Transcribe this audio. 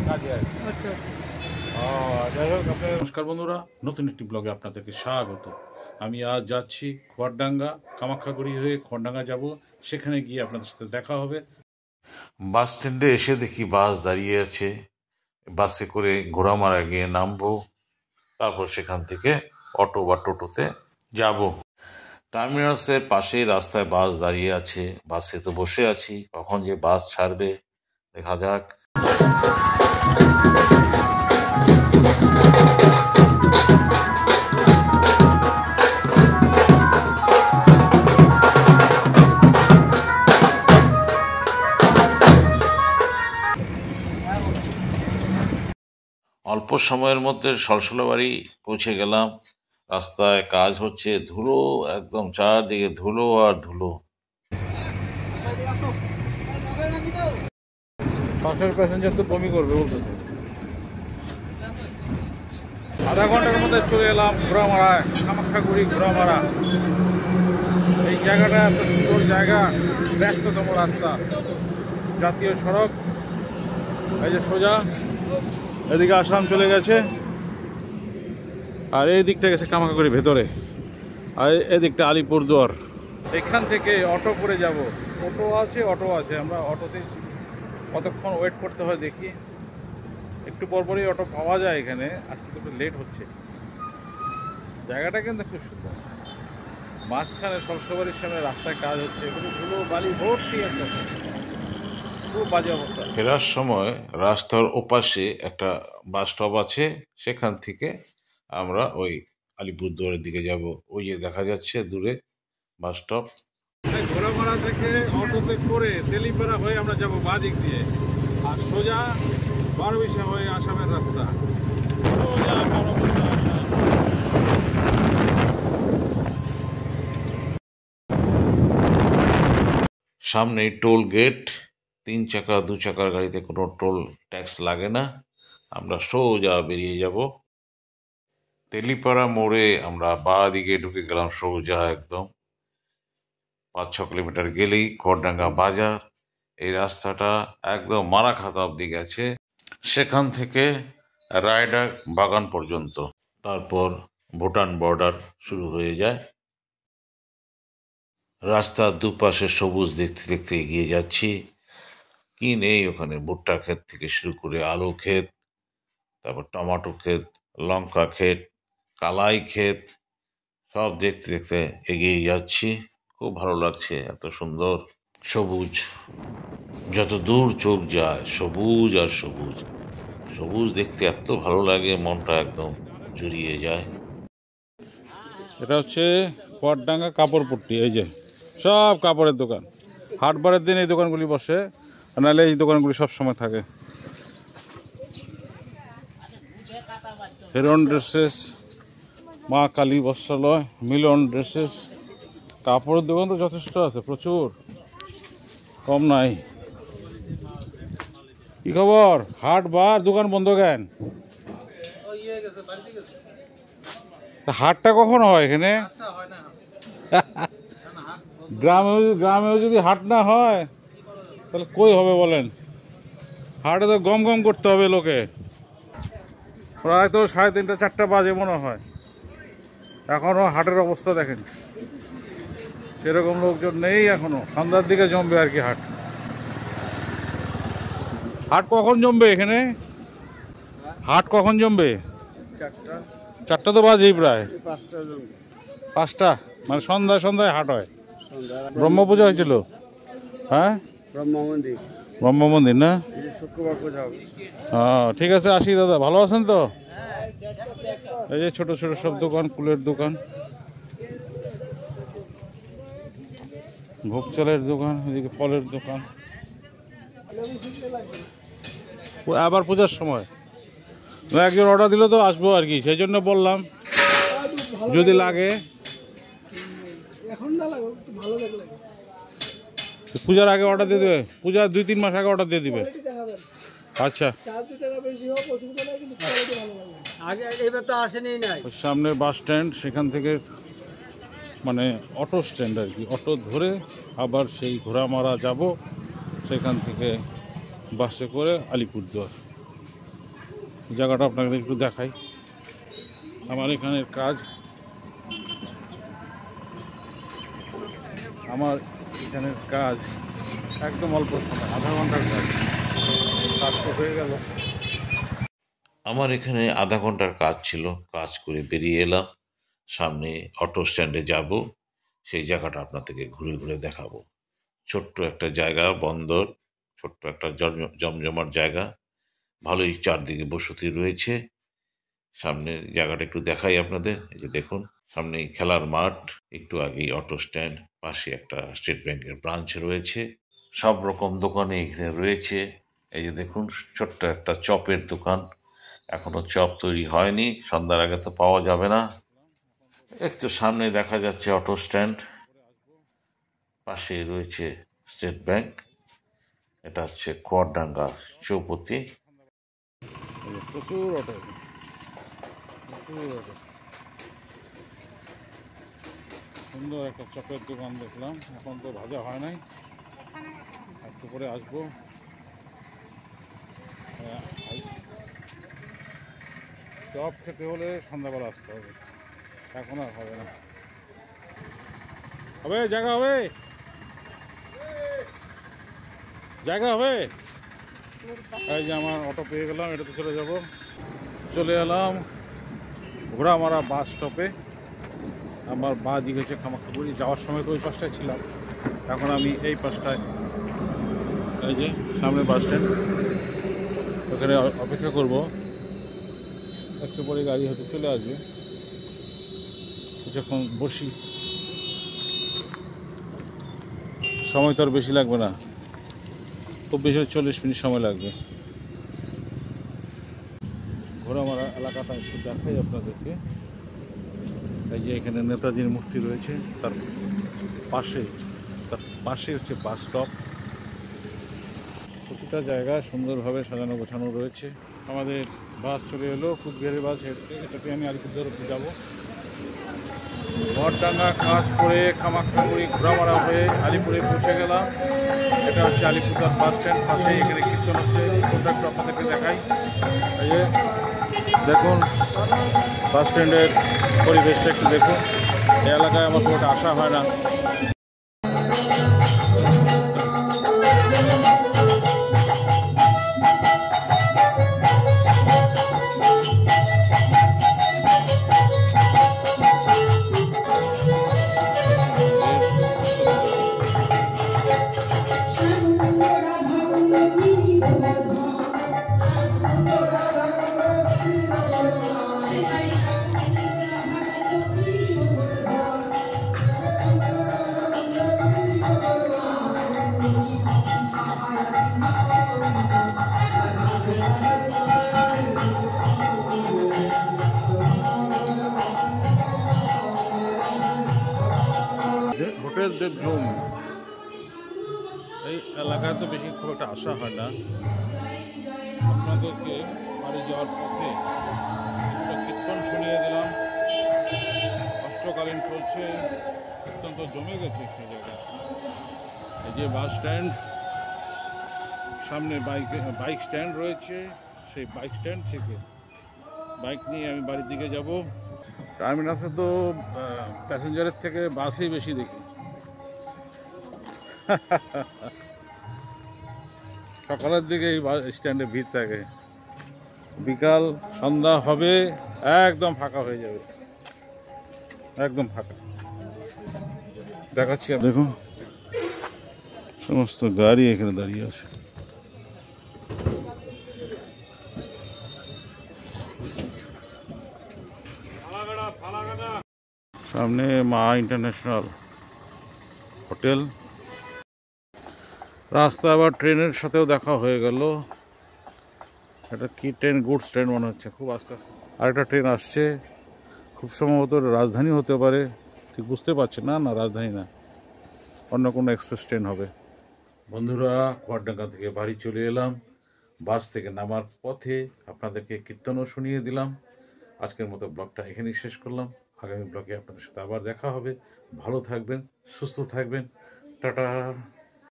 কাজে আর কি। আচ্ছা আচ্ছা। যাই হোক, নমস্কার বন্ধুরা, নতুন একটি ব্লগে আপনাদেরকে স্বাগত। আমি আজ যাচ্ছি খড়ডাঙ্গা, কামাখ্যাগুড়ি হয়ে খড়ডাঙ্গা যাব। সেখানে গিয়ে আপনাদের সাথে দেখা হবে। বাস স্ট্যান্ডে এসে দেখি বাস দাঁড়িয়ে আছে। বাসে করে ঘোড়ামারা গিয়ে নামবো, তারপর সেখান থেকে অটো বা টোটোতে যাব। টার্মিনাসের পাশেই রাস্তায় বাস দাঁড়িয়ে আছে, বাসে তো বসে আছি, কখন যে বাস ছাড়বে দেখা যাক। অল্প সময়ের মধ্যে সলসলাবাড়ি পৌঁছে গেলাম। রাস্তায় কাজ হচ্ছে, ধুলো একদম, চারদিকে ধুলো আর ধুলো। বাসের প্যাসেঞ্জার তো বমি করবে বলতেছে। আধা ঘন্টার মধ্যে চলে এলাম ঘোড়ামারায়, কামাখ্যাগুড়ি ঘোড়ামারা। এই জায়গাটা এত সুন্দর জায়গা, ব্যস্ততম রাস্তা, জাতীয় সড়ক। এই যে সোজা এদিকে আসাম চলে গেছে, আর এই দিকটা গেছে কামাখ্যাগুড়ি ভেতরে, আর এদিকটা আলিপুরদুয়ার। এখান থেকে অটো করে যাব। অটো আছে, আমরা অটোতে কতক্ষণ ওয়েট করতে হয় দেখি। একটু পরপরই অটো পাওয়া যায় এখানে, আজকে একটু লেট হচ্ছে। জায়গাটা কিন্তু খুব সুন্দর, মাঝখানে সরস্বতীর সামনে রাস্তায় কাজ হচ্ছে, এগুলো ধুলো বালি ভর্তি, একদম খুব বাজে অবস্থা। ফেরার সময় রাস্তার ওপাশে একটা বাস স্টপ আছে, সেখান থেকে আমরা ওই আলিপুরদুয়ারের দিকে যাব। ওই যে দেখা যাচ্ছে দূরে বাস স্টপ। ঘোড়ামারা থেকে অটোতে করে তেলিপাড়া হয়ে আমরা যাব বাদিক দিয়ে, আর সোজা বারবিশা হয়ে আসামের রাস্তা, সোজা বারবিশা আসাম। সামনে টোল গেট, 3 চাকা 2 চাকার গাড়িতে কোনো টোল ট্যাক্স লাগে না। আমরা সোজা বেরিয়ে যাব। তেলিপাড়া মোড়ে আমরা বাঁ দিকে ঢুকে গেলাম সোজা একদম। 5-6 কিলোমিটার গেলেই খড়ডাঙ্গা বাজার। এই রাস্তাটা একদম মারাখাতা অব্দি গেছে, সেখান থেকে রায়ডাক বাগান পর্যন্ত, তারপর ভুটান বর্ডার শুরু হয়ে যায়। রাস্তার দুপাশে সবুজ দেখতে দেখতে এগিয়ে যাচ্ছি। কি নেই ওখানে, ভুট্টা ক্ষেত থেকে শুরু করে আলু ক্ষেত, তারপর টমেটো ক্ষেত, লঙ্কা ক্ষেত, কালাই ক্ষেত, সব দেখতে দেখতে এগিয়ে যাচ্ছি। খুব ভালো লাগছে, এত সুন্দর সবুজ, যত দূর চোখ যায় সবুজ আর সবুজ। সবুজ দেখতে এত ভালো লাগে, মনটা একদম জুড়িয়ে যায়। এটা হচ্ছে খড়ডাঙ্গা কাপড়পট্টি। এই যে সব কাপড়ের দোকান, হাটবারের দিন এই দোকানগুলি বসে, নাহলে এই দোকানগুলি সব সময় থাকে। হেরন ড্রেসেস, মা কালী বস্ত্রালয়, মিলন ড্রেসেস। কাপড়ের দোকান তো যথেষ্ট আছে, প্রচুর, কম নাই। কি খবর? হাট বার দোকান বন্ধ কেন? হাটটা কখন হয় এখানে? গ্রামেও যদি হাট না হয় তাহলে কই হবে বলেন? হাটে তো গম গম করতে হবে লোকে। প্রায় তো 3:30 4টা বাজে মনে হয়, এখনো হাটের অবস্থা দেখেন, সেরকম লোকজন নেই এখনো। সন্ধ্যার দিকে জমবে আর কি হাট। হাট কখন জমবে এখানে? হাট কখন জমবে? 4টা তো বাজেই, প্রায় 5টা, মানে সন্ধ্যায় হাট হয়। ব্রহ্ম পূজা হয়েছিল, হ্যাঁ ব্রহ্ম মন্দির না? শুক্রবার পূজা হবে। হ্যাঁ ঠিক আছে, আসি দাদা, ভালো আছেন তো? এই যে ছোট ছোট সব দোকান, কুলের দোকান, ভোগ চালের দোকান, এদিকে ফলের দোকান। আবার পূজার সময় একজন অর্ডার দিল তো আসবো আর কি, সেই জন্য বললাম যদি লাগে। পূজার আগে অর্ডার দিয়ে দেবে, পূজার 2-3 মাস আগে অর্ডার দিয়ে দিবে। আচ্ছা, সামনের বাস স্ট্যান্ড, সেখান থেকে মানে অটো স্ট্যান্ড আর কি, অটো ধরে আবার সেই ঘোড়ামারা যাব, সেখান থেকে বাসে করে আলিপুরদুয়ার। জায়গাটা আপনাদের একটু দেখাই। আমার এখানের কাজ, আমার এখানের কাজ একদম অল্প সময়, আধা ঘন্টার কাজ, কাজ তো হয়ে গেল। আমার এখানে আধা ঘন্টার কাজ ছিল, কাজ করে বেরিয়ে এলাম। সামনে অটো স্ট্যান্ডে যাব, সেই জায়গাটা আপনাদেরকে ঘুরে ঘুরে দেখাবো। ছোট্ট একটা জায়গা, বন্দর, ছোট্ট একটা জমজমাট জায়গা, ভালোই চারদিকে বসতি রয়েছে। সামনের জায়গাটা একটু দেখাই আপনাদের। এই যে দেখুন, সামনেই খেলার মাঠ, একটু আগেই অটো স্ট্যান্ড, পাশে একটা স্টেট ব্যাংকের ব্রাঞ্চ রয়েছে। সব রকম দোকানে এখানে রয়েছে। এই যে দেখুন, ছোট্ট একটা চপের দোকান, এখনো চপ তৈরি হয়নি, সন্ধ্যার আগে তো পাওয়া যাবে না। একটু সামনে দেখা যাচ্ছে অটো স্ট্যান্ড, পাশে রয়েছে স্টেট ব্যাংক। এটা হচ্ছে কুয়ারডাঙ্গা চৌপতি। প্রচুর অটো, প্রচুর অটো। সুন্দর একটা চপের দোকান দেখলাম, এখন তো ভাজা হয় নাই, একটু করে আসবো। চপ খেতে হলে সন্ধ্যাবেলা আসতে হবে, এখন আর হবে না। হবে জায়গা, হবে জায়গা, হবে। এই যে আমার অটো পেয়ে গেলাম, এটাতে চলে যাব। চলে এলাম ঘোড়ামারা বাস স্টপে। আমার বাঁ দিকে হচ্ছে কামাখ্যাপুরি, যাওয়ার সময় তো ওই পাশটায় ছিলাম, এখন আমি এই পাশটায়। এই যে সামনে বাস স্ট্যান্ড, ওখানে অপেক্ষা করব, একটু পরে গাড়ি হয়তো চলে আসবে। যখন বসি, সময় তো আর বেশি লাগবে না, খুব বেশি 40 মিনিট সময় লাগবে। ঘোড়ামারা এলাকাটা একটু দেখাই আপনাদেরকে। এই যে এখানে নেতাজির মূর্তি রয়েছে, তার পাশে হচ্ছে বাস স্টপ। প্রতিটা জায়গা সুন্দরভাবে সাজানো গোছানো রয়েছে। আমাদের বাস চলে এলো, কুচবিহারের বাস, এটাতে আমি আলিপুরদুয়ার অব্দি যাবো। বরডাঙ্গা কাজ করে কামাখ্যাপুরি ঘোড়ামারা হয়ে আলিপুরে পৌঁছে গেলাম। এটা হচ্ছে আলিপুরদুয়ার বাস স্ট্যান্ড, পাশে এখানে কীর্তন হচ্ছে, কোনটা একটু আপনাদেরকে দেখাই। এই যে দেখুন বাস স্ট্যান্ডের পরিবেশটা একটু দেখুন। এই এলাকায় আমার খুব একটা আসা হয় না। হোটেল দেবঝুম, এই এলাকায় তো বেশি খুব একটা আসা হয় না। আপনাদেরকে বাড়ি যাওয়ার পথে একটা কীর্তন শুনিয়ে দিলাম, অষ্টকালীন চলছে, কীর্তন তো জমে গেছে সেই জায়গায়। এই যে বাস স্ট্যান্ড, সামনে বাইক স্ট্যান্ড রয়েছে, সেই বাইক স্ট্যান্ড থেকে বাইক নিয়ে আমি বাড়ির দিকে যাব। টার্মিনাসে তো প্যাসেঞ্জারের থেকে বাসই বেশি দেখি। সকালের দিকে এই বাস স্ট্যান্ডে ভিড় থাকে, বিকাল সন্ধ্যা হবে একদম ফাঁকা হয়ে যাবে, একদম ফাঁকা। দেখাচ্ছি দেখুন, সমস্ত গাড়ি এখানে দাঁড়িয়ে আছে। সামনে মা ইন্টারন্যাশনাল হোটেল। রাস্তা আবার ট্রেনের সাথেও দেখা হয়ে গেল। এটা কি ট্রেন? গুডস ট্রেন মনে হচ্ছে, খুব আস্তে আস্তে। আরেকটা ট্রেন আসছে, খুব সম্ভবত রাজধানী হতে পারে, ঠিক বুঝতে পারছি না। না, রাজধানী না, অন্য কোনো এক্সপ্রেস ট্রেন হবে। বন্ধুরা, কুয়ারডাঙ্গা থেকে বাড়ি চলে এলাম। বাস থেকে নামার পথে আপনাদেরকে কীর্তনও শুনিয়ে দিলাম। আজকের মতো ব্লগটা এখানেই শেষ করলাম। আগামী ব্লগে আপনাদের সাথে আবার দেখা হবে। ভালো থাকবেন, সুস্থ থাকবেন, টাটা।